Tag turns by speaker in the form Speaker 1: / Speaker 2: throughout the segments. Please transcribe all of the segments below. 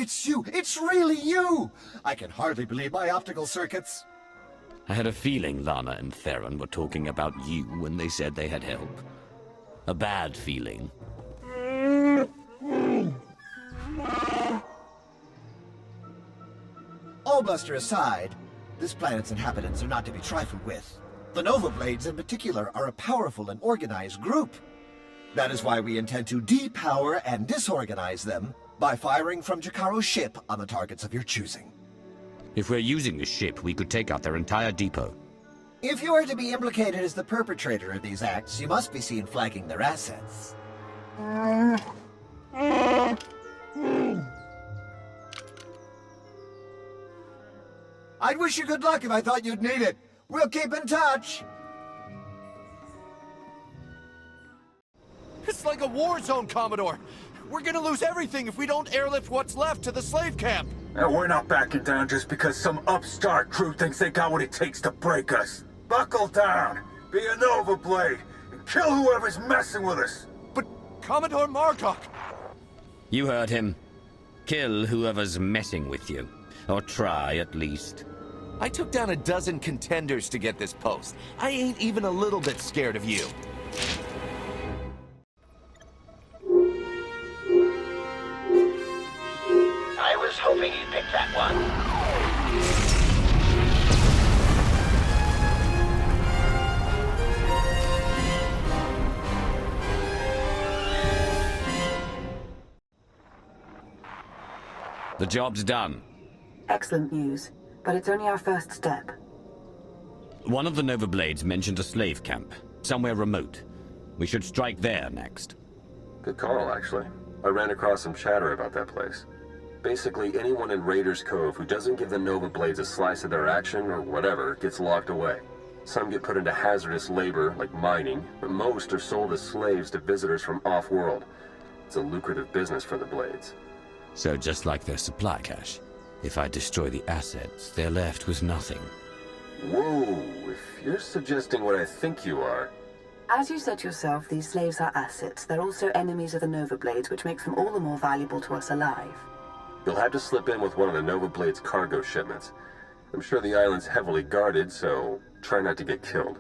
Speaker 1: It's you! It's really you! I can hardly believe my optical circuits.
Speaker 2: I had a feeling Lana and Theron were talking about you when they said they had help. A bad feeling.
Speaker 1: All bluster aside, this planet's inhabitants are not to be trifled with. The Nova Blades in particular are a powerful and organized group. That is why we intend to depower and disorganize them by firing from Jakaro's ship on the targets of your choosing.
Speaker 2: If we're using the ship, we could take out their entire depot.
Speaker 1: If you are to be implicated as the perpetrator of these acts, you must be seen flagging their assets. I'd wish you good luck if I thought you'd need it. We'll keep in touch.
Speaker 3: It's like a war zone, Commodore. We're gonna lose everything if we don't airlift what's left to the slave camp.
Speaker 4: And we're not backing down just because some upstart crew thinks they got what it takes to break us. Buckle down, be a Nova Blade, and kill whoever's messing with us.
Speaker 3: But Commodore Margok...
Speaker 2: You heard him. Kill whoever's messing with you. Or try, at least.
Speaker 3: I took down a dozen contenders to get this post. I ain't even a little bit scared of you.
Speaker 5: I was hoping you'd pick that one.
Speaker 2: The job's done.
Speaker 6: Excellent news, but it's only our first step.
Speaker 2: One of the Nova Blades mentioned a slave camp, somewhere remote. We should strike there next.
Speaker 7: Good call, actually. I ran across some chatter about that place. Basically, anyone in Raiders Cove who doesn't give the Nova Blades a slice of their action or whatever gets locked away. Some get put into hazardous labor, like mining, but most are sold as slaves to visitors from off-world. It's a lucrative business for the Blades.
Speaker 2: So just like their supply cache. If I destroy the assets, they're left with nothing.
Speaker 7: Whoa, if you're suggesting what I think you are...
Speaker 6: As you said yourself, these slaves are assets. They're also enemies of the Nova Blades, which makes them all the more valuable to us alive.
Speaker 7: You'll have to slip in with one of the Nova Blades' cargo shipments. I'm sure the island's heavily guarded, so try not to get killed.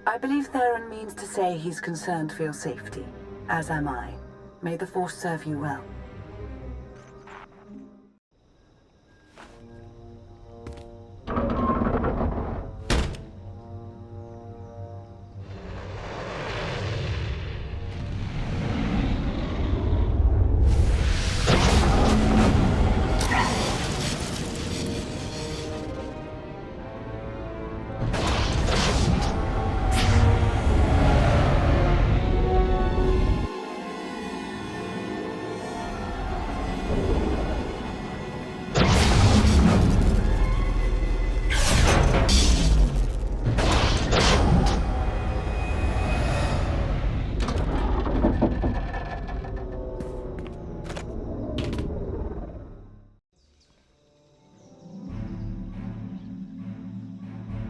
Speaker 6: I believe Theron means to say he's concerned for your safety, as am I. May the Force serve you well.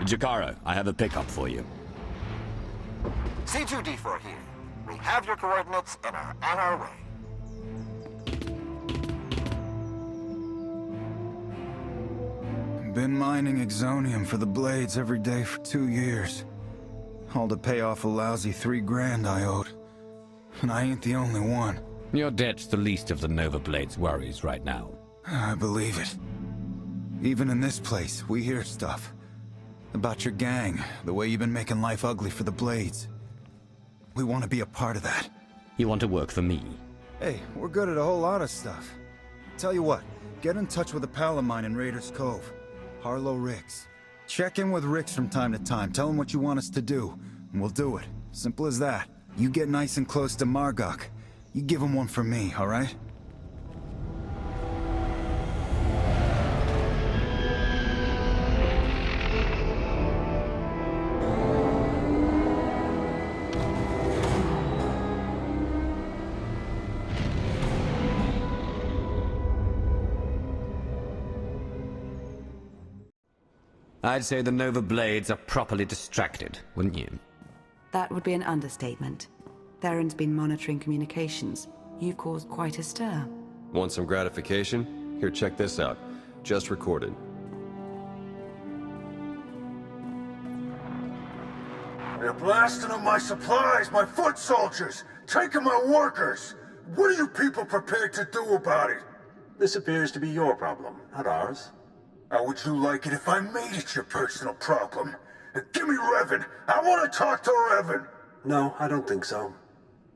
Speaker 2: Jakaro, I have a pickup for you.
Speaker 5: C2D4 here. We have your coordinates and are on our way.
Speaker 4: Been mining exonium for the Blades every day for 2 years. All to pay off a lousy $3,000 I owed. And I ain't the only one.
Speaker 2: Your debt's the least of the Nova Blade's worries right now.
Speaker 4: I believe it. Even in this place, we hear stuff. About your gang, the way you've been making life ugly for the Blades. We want to be a part of that.
Speaker 2: You want to work for me?
Speaker 4: Hey, we're good at a whole lot of stuff. Tell you what, get in touch with a pal of mine in Raiders Cove. Harlow Ricks. Check in with Ricks from time to time, tell him what you want us to do, and we'll do it. Simple as that. You get nice and close to Margok. You give him one for me, alright?
Speaker 2: I'd say the Nova Blades are properly distracted, wouldn't you?
Speaker 6: That would be an understatement. Theron's been monitoring communications. You've caused quite a stir.
Speaker 8: Want some gratification? Here, check this out. Just recorded.
Speaker 9: They're blasting up my supplies, my foot soldiers, taking my workers. What are you people prepared to do about it?
Speaker 7: This appears to be your problem, not ours.
Speaker 9: How would you like it if I made it your personal problem? Give me Revan. I want to talk to Revan.
Speaker 7: No, I don't think so.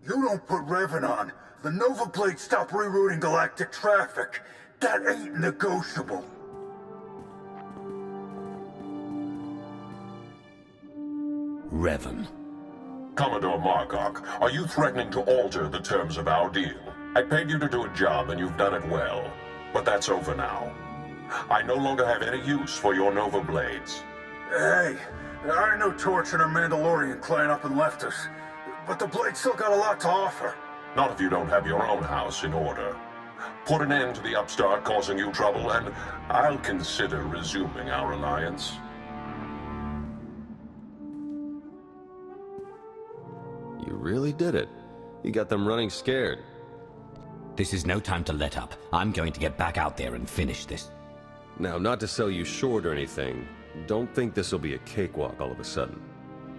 Speaker 9: You don't put Revan on. The Nova Blades stop rerouting galactic traffic. That ain't negotiable.
Speaker 2: Revan.
Speaker 10: Commodore Margok, are you threatening to alter the terms of our deal? I paid you to do a job and you've done it well. But that's over now. I no longer have any use for your Nova Blades.
Speaker 9: Hey, I know Torch and her Mandalorian climbed up and left us. But the Blades still got a lot to offer.
Speaker 10: Not if you don't have your own house in order. Put an end to the upstart causing you trouble, and I'll consider resuming our alliance.
Speaker 8: You really did it. You got them running scared.
Speaker 2: This is no time to let up. I'm going to get back out there and finish this.
Speaker 8: Now, not to sell you short or anything, don't think this'll be a cakewalk all of a sudden.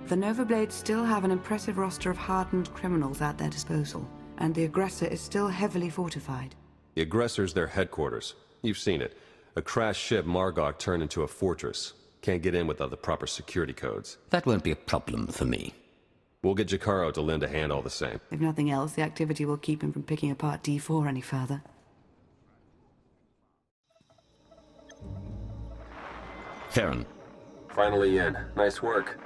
Speaker 6: The Nova Blades still have an impressive roster of hardened criminals at their disposal, and the Aggressor is still heavily fortified.
Speaker 8: The Aggressor's their headquarters. You've seen it. A crashed ship Margok turned into a fortress. Can't get in without the proper security codes.
Speaker 2: That won't be a problem for me.
Speaker 8: We'll get Jakaro to lend a hand all the same.
Speaker 6: If nothing else, the activity will keep him from picking apart D4 any further.
Speaker 2: Theron.
Speaker 7: Finally in. Nice work.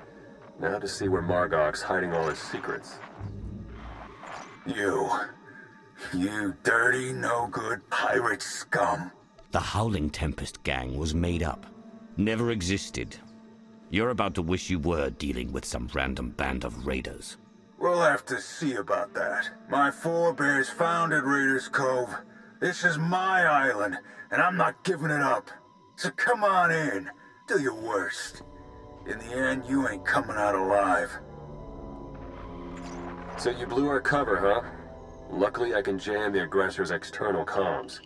Speaker 7: Now to see where Margok's hiding all his secrets.
Speaker 9: You dirty, no-good pirate scum.
Speaker 2: The Howling Tempest gang was made up. Never existed. You're about to wish you were dealing with some random band of raiders.
Speaker 9: We'll have to see about that. My forebears founded Raiders Cove. This is my island, and I'm not giving it up. So come on in. Do your worst. In the end, you ain't coming out alive.
Speaker 7: So you blew our cover, huh? Luckily, I can jam the Aggressor's external comms.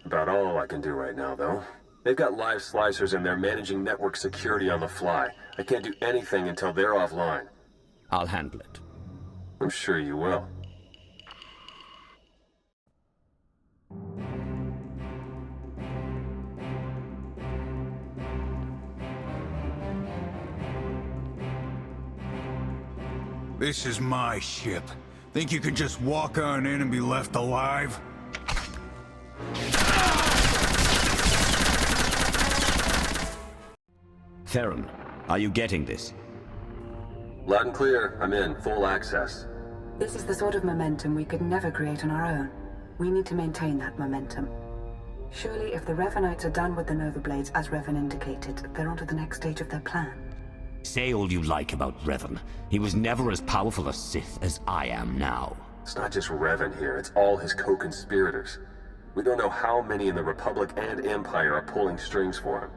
Speaker 7: About all I can do right now, though. They've got live slicers and they're managing network security on the fly. I can't do anything until they're offline.
Speaker 2: I'll handle it.
Speaker 7: I'm sure you will.
Speaker 9: This is my ship. Think you could just walk on in and be left alive?
Speaker 2: Theron, are you getting this?
Speaker 7: Loud and clear. I'm in. Full access.
Speaker 6: This is the sort of momentum we could never create on our own. We need to maintain that momentum. Surely if the Revanites are done with the Nova Blades, as Revan indicated, they're on to the next stage of their plan.
Speaker 2: Say all you like about Revan. He was never as powerful a Sith as I am now.
Speaker 7: It's not just Revan here. It's all his co-conspirators. We don't know how many in the Republic and Empire are pulling strings for him.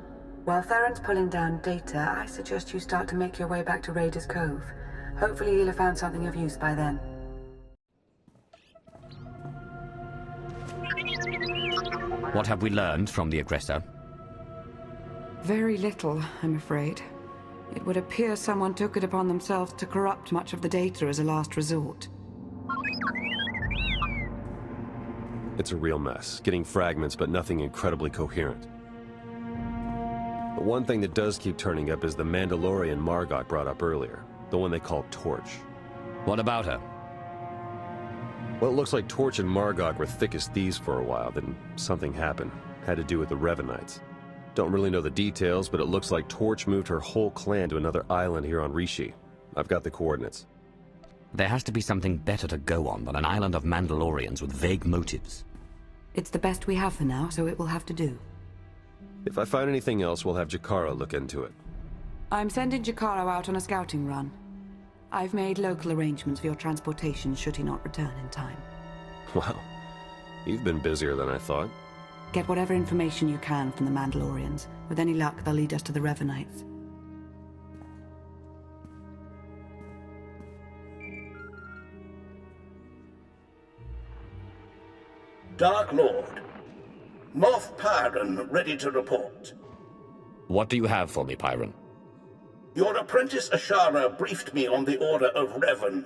Speaker 6: While Theron's pulling down data, I suggest you start to make your way back to Raiders Cove. Hopefully he'll have found something of use by then.
Speaker 2: What have we learned from the Aggressor?
Speaker 6: Very little, I'm afraid. It would appear someone took it upon themselves to corrupt much of the data as a last resort.
Speaker 8: It's a real mess, getting fragments but nothing incredibly coherent. The one thing that does keep turning up is the Mandalorian Margok brought up earlier, the one they call Torch.
Speaker 2: What about her?
Speaker 8: Well, it looks like Torch and Margok were thick as thieves for a while, then something happened. Had to do with the Revanites. Don't really know the details, but it looks like Torch moved her whole clan to another island here on Rishi. I've got the coordinates.
Speaker 2: There has to be something better to go on than an island of Mandalorians with vague motives.
Speaker 6: It's the best we have for now, so it will have to do.
Speaker 8: If I find anything else, we'll have Jakaro look into it.
Speaker 6: I'm sending Jakaro out on a scouting run. I've made local arrangements for your transportation should he not return in time.
Speaker 8: Wow. You've been busier than I thought.
Speaker 6: Get whatever information you can from the Mandalorians. With any luck, they'll lead us to the Revanites.
Speaker 9: Dark Lord,
Speaker 11: Moff Pyron, ready to report.
Speaker 2: What do you have for me, Pyron?
Speaker 11: Your apprentice Ashara briefed me on the order of Revan.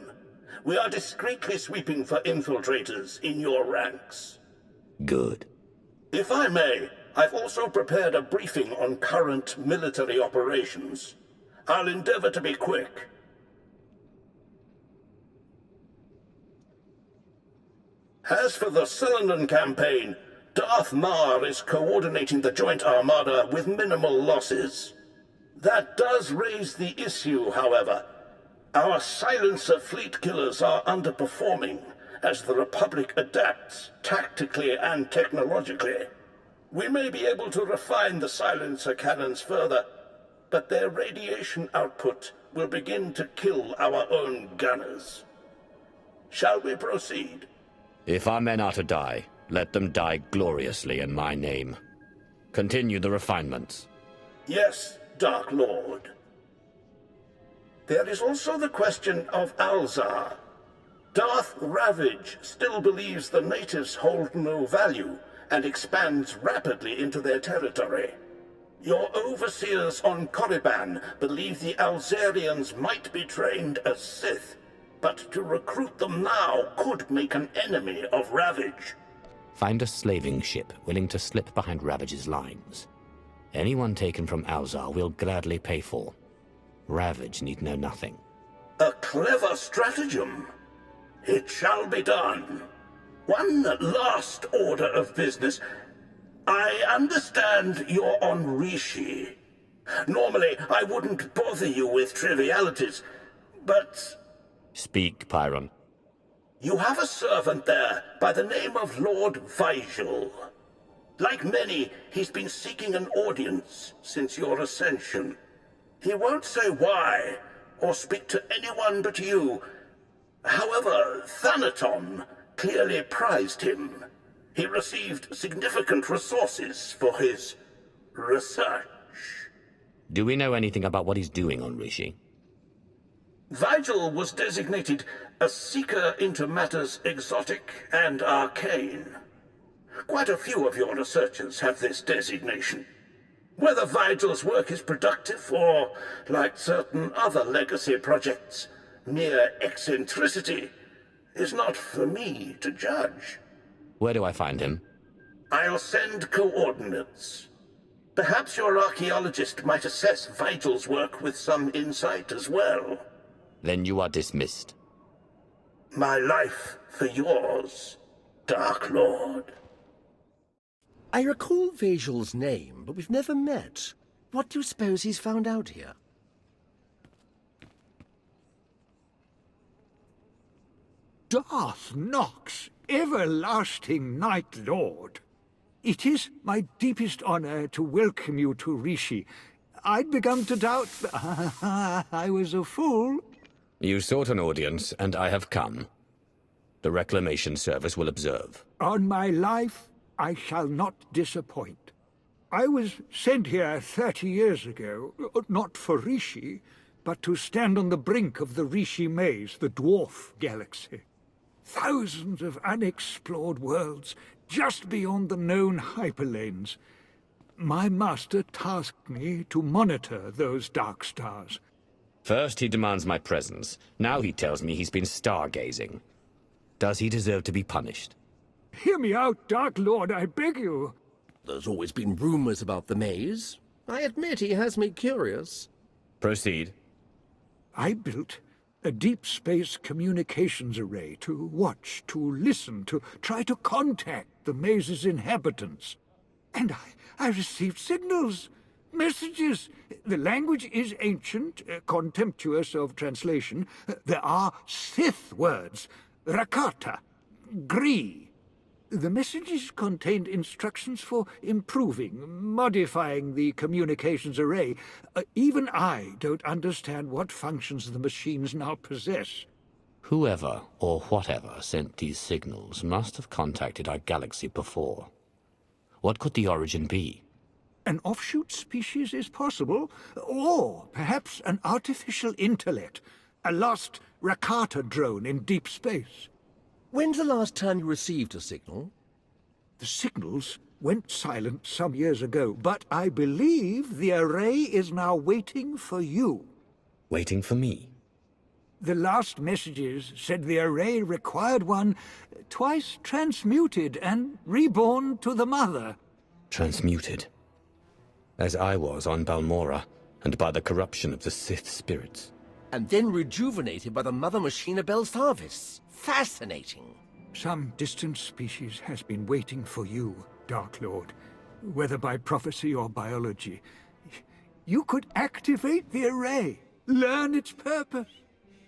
Speaker 11: We are discreetly sweeping for infiltrators in your ranks.
Speaker 2: Good.
Speaker 11: If I may, I've also prepared a briefing on current military operations. I'll endeavor to be quick. As for the Cylinder campaign, Darth Mar is coordinating the Joint Armada with minimal losses. That does raise the issue, however. Our silencer fleet killers are underperforming as the Republic adapts tactically and technologically. We may be able to refine the silencer cannons further, but their radiation output will begin to kill our own gunners. Shall we proceed?
Speaker 2: If our men are to die, let them die gloriously in my name. Continue the refinements.
Speaker 11: Yes, Dark Lord. There is also the question of Alzar. Darth Ravage still believes the natives hold no value and expands rapidly into their territory. Your overseers on Korriban believe the Alzarians might be trained as Sith, but to recruit them now could make an enemy of Ravage.
Speaker 2: Find a slaving ship willing to slip behind Ravage's lines. Anyone taken from Alzar will gladly pay for. Ravage need know nothing.
Speaker 11: A clever stratagem. It shall be done. One last order of business. I understand you're on Rishi. Normally, I wouldn't bother you with trivialities, but...
Speaker 2: Speak, Pyron.
Speaker 11: You have a servant there by the name of Lord Vigil. Like many, he's been seeking an audience since your ascension. He won't say why, or speak to anyone but you. However, Thanaton clearly prized him. He received significant resources for his research.
Speaker 2: Do we know anything about what he's doing on Rishi?
Speaker 11: Vigil was designated a seeker into matters exotic and arcane. Quite a few of your researchers have this designation. Whether Vigil's work is productive or, like certain other legacy projects, mere eccentricity, is not for me to judge.
Speaker 2: Where do I find him?
Speaker 11: I'll send coordinates. Perhaps your archaeologist might assess Vigil's work with some insight as well.
Speaker 2: Then you are dismissed.
Speaker 11: My life for yours, Dark Lord.
Speaker 12: I recall Vigil's name, but we've never met. What do you suppose he's found out here?
Speaker 13: Darth Nox, everlasting Night Lord. It is my deepest honor to welcome you to Rishi. I'd begun to doubt... I was a fool.
Speaker 2: You sought an audience, and I have come. The Reclamation Service will observe.
Speaker 13: On my life, I shall not disappoint. I was sent here 30 years ago, not for Rishi, but to stand on the brink of the Rishi Maze, the dwarf galaxy. Thousands of unexplored worlds, just beyond the known hyperlanes. My master tasked me to monitor those dark stars.
Speaker 2: First he demands my presence. Now he tells me he's been stargazing. Does he deserve to be punished?
Speaker 13: Hear me out, Dark Lord, I beg you.
Speaker 12: There's always been rumors about the maze. I admit he has me curious.
Speaker 2: Proceed.
Speaker 13: I built a deep space communications array to watch, to listen, to try to contact the maze's inhabitants. And I received signals, messages. The language is ancient, contemptuous of translation. There are Sith words, Rakata, Gree. The messages contained instructions for improving, modifying the communications array. Even I don't understand what functions the machines now possess.
Speaker 2: Whoever or whatever sent these signals must have contacted our galaxy before. What could the origin be?
Speaker 13: An offshoot species is possible, or perhaps an artificial intellect, a lost Rakata drone in deep space.
Speaker 12: When's the last time you received a signal?
Speaker 13: The signals went silent some years ago, but I believe the array is now waiting for you.
Speaker 2: Waiting for me?
Speaker 13: The last messages said the array required one twice transmuted and reborn to the Mother.
Speaker 2: Transmuted? As I was on Balmora, and by the corruption of the Sith spirits.
Speaker 12: And then rejuvenated by the Mother Machine of Belsavis. Fascinating.
Speaker 13: Some distant species has been waiting for you, Dark Lord. Whether by prophecy or biology. You could activate the array, learn its purpose.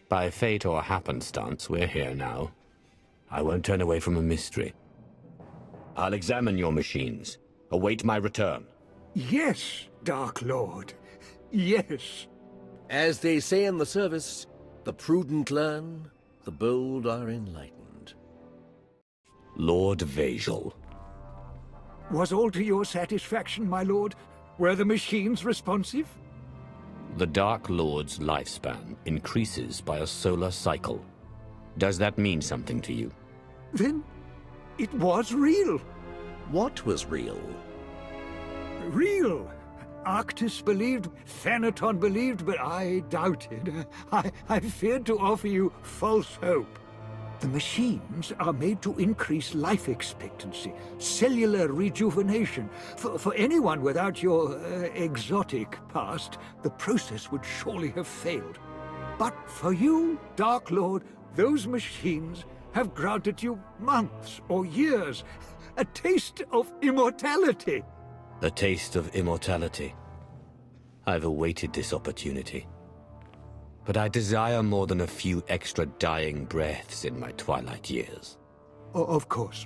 Speaker 2: By fate or happenstance, we're here now. I won't turn away from a mystery. I'll examine your machines. Await my return.
Speaker 13: Yes, Dark Lord. Yes.
Speaker 12: As they say in the service, the prudent learn, the bold are enlightened.
Speaker 2: Lord Vazal.
Speaker 13: Was all to your satisfaction, my lord? Were the machines responsive?
Speaker 2: The Dark Lord's lifespan increases by a solar cycle. Does that mean something to you?
Speaker 13: Then it was real.
Speaker 12: What was real?
Speaker 13: Real. Arctis believed, Thanaton believed, but I doubted. I feared to offer you false hope. The machines are made to increase life expectancy, cellular rejuvenation. For anyone without your exotic past, the process would surely have failed. But for you, Dark Lord, those machines have granted you months or years, a taste of immortality.
Speaker 2: A taste of immortality. I've awaited this opportunity. But I desire more than a few extra dying breaths in my twilight years.
Speaker 13: Of course.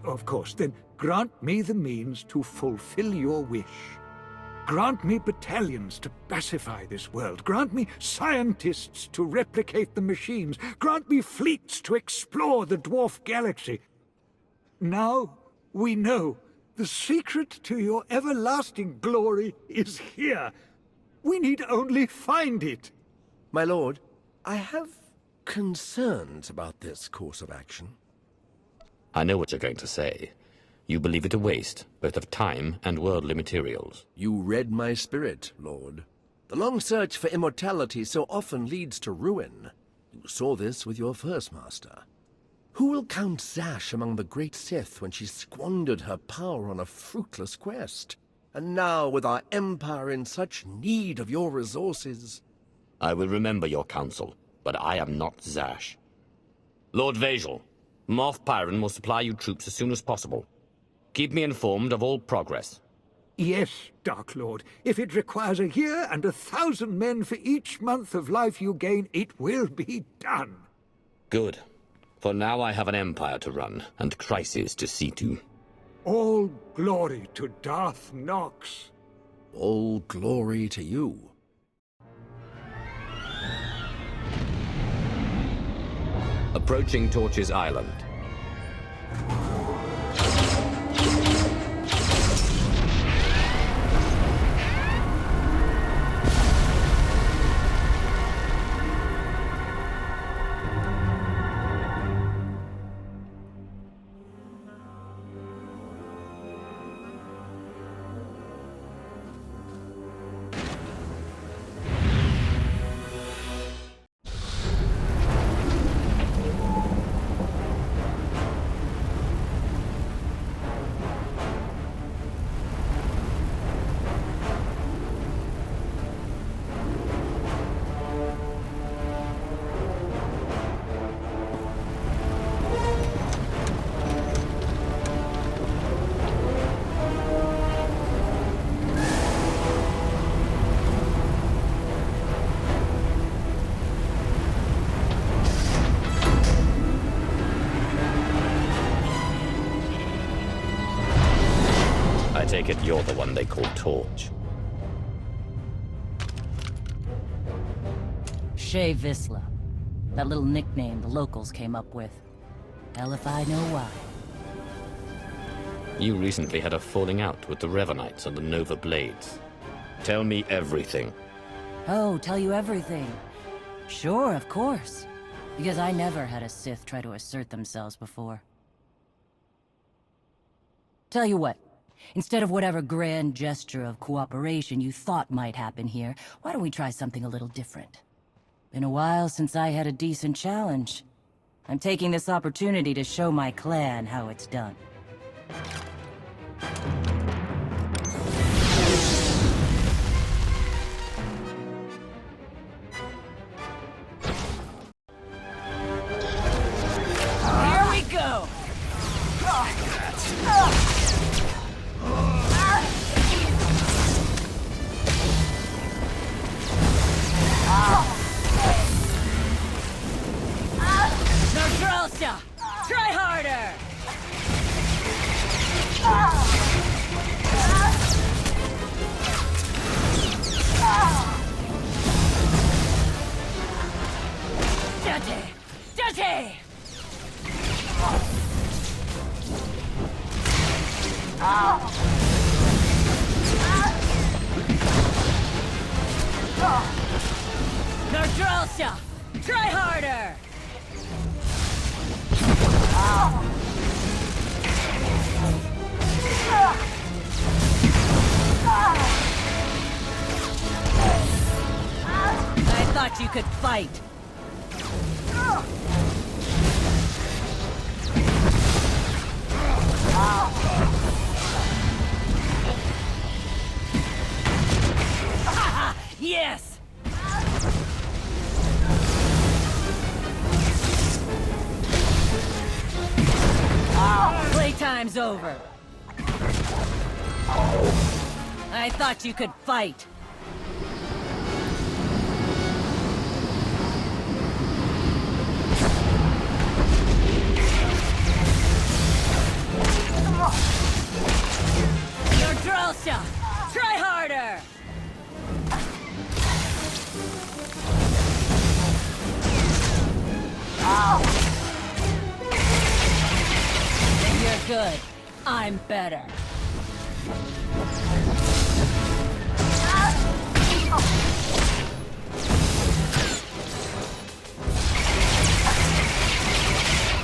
Speaker 13: Then grant me the means to fulfill your wish. Grant me battalions to pacify this world. Grant me scientists to replicate the machines. Grant me fleets to explore the dwarf galaxy. Now we know the secret to your everlasting glory is here. We need only find it.
Speaker 12: My lord, I have concerns about this course of action.
Speaker 2: I know what you're going to say. You believe it a waste, both of time and worldly materials.
Speaker 12: You read my spirit, Lord. The long search for immortality so often leads to ruin. You saw this with your first master. Who will count Zash among the great Sith when she squandered her power on a fruitless quest? And now, with our Empire in such need of your resources...
Speaker 2: I will remember your counsel, but I am not Zash. Lord Vazal, Moff Pyron will supply you troops as soon as possible. Keep me informed of all progress.
Speaker 13: Yes, Dark Lord. If it requires a year and 1,000 men for each month of life you gain, it will be done.
Speaker 2: Good. For now I have an empire to run, and crises to see to.
Speaker 13: All glory to Darth Nox.
Speaker 12: All glory to you.
Speaker 2: Approaching Torch's Island. I take it you're the one they call Torch.
Speaker 14: Shay Visla. That little nickname the locals came up with. Hell if I know why.
Speaker 2: You recently had a falling out with the Revanites on the Nova Blades. Tell me everything.
Speaker 14: Oh, tell you everything. Sure, of course. Because I never had a Sith try to assert themselves before. Tell you what, Instead of whatever grand gesture of cooperation you thought might happen here, why don't we try something a little different? Been a while since I had a decent challenge. I'm taking this opportunity to show my clan how it's done. Here we go! Neutralsia! Try harder! Dirty! Dirty! Neutralsia! Try harder! I thought you could fight. Yes! Playtime's over. I thought you could fight. Neutralsia! Try harder! You're good. I'm better.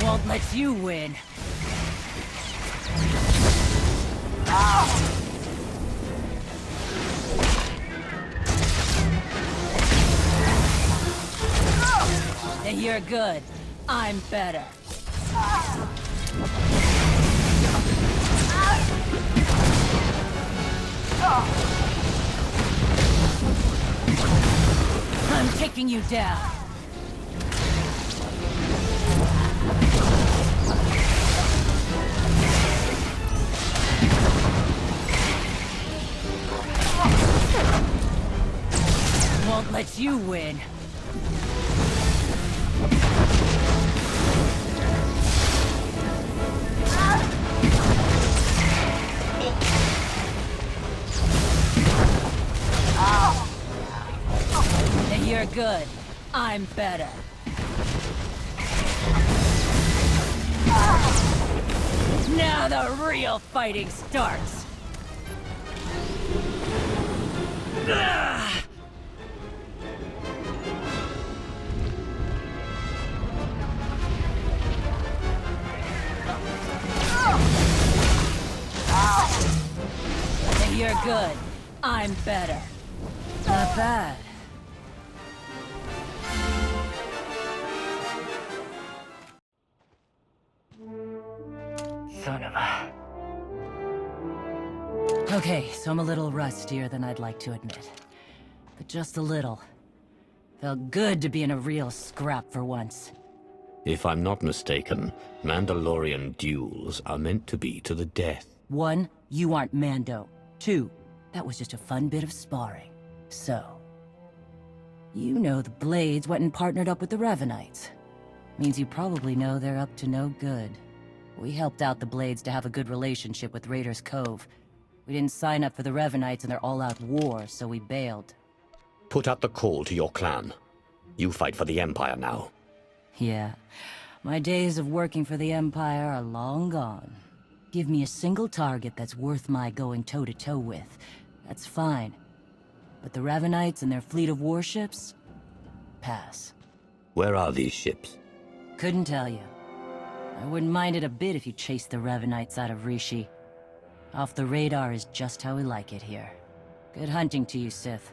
Speaker 14: Won't let you win. You're good. I'm better. I'm taking you down. Won't let you win. You're good. I'm better. Now the real fighting starts. You're good. I'm better. Not bad. Son of a... Okay, so I'm a little rustier than I'd like to admit. But just a little. Felt good to be in a real scrap for once.
Speaker 2: If I'm not mistaken, Mandalorian duels are meant to be to the death.
Speaker 14: 1, you aren't Mando. 2, that was just a fun bit of sparring. So... you know the Blades went and partnered up with the Revanites. Means you probably know they're up to no good. We helped out the Blades to have a good relationship with Raiders Cove. We didn't sign up for the Revanites in their all-out war, so we bailed.
Speaker 2: Put out the call to your clan. You fight for the Empire now.
Speaker 14: Yeah, my days of working for the Empire are long gone. Give me a single target that's worth my going toe-to-toe with. That's fine. But the Revanites and their fleet of warships? Pass.
Speaker 2: Where are these ships?
Speaker 14: Couldn't tell you. I wouldn't mind it a bit if you chased the Revanites out of Rishi. Off the radar is just how we like it here. Good hunting to you, Sith.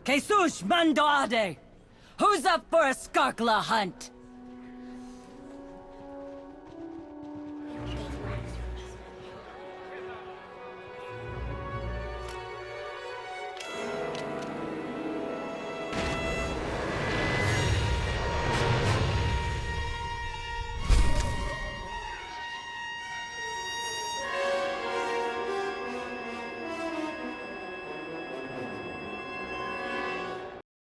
Speaker 14: Jesus Mandoade! Who's up for a Skarkla hunt?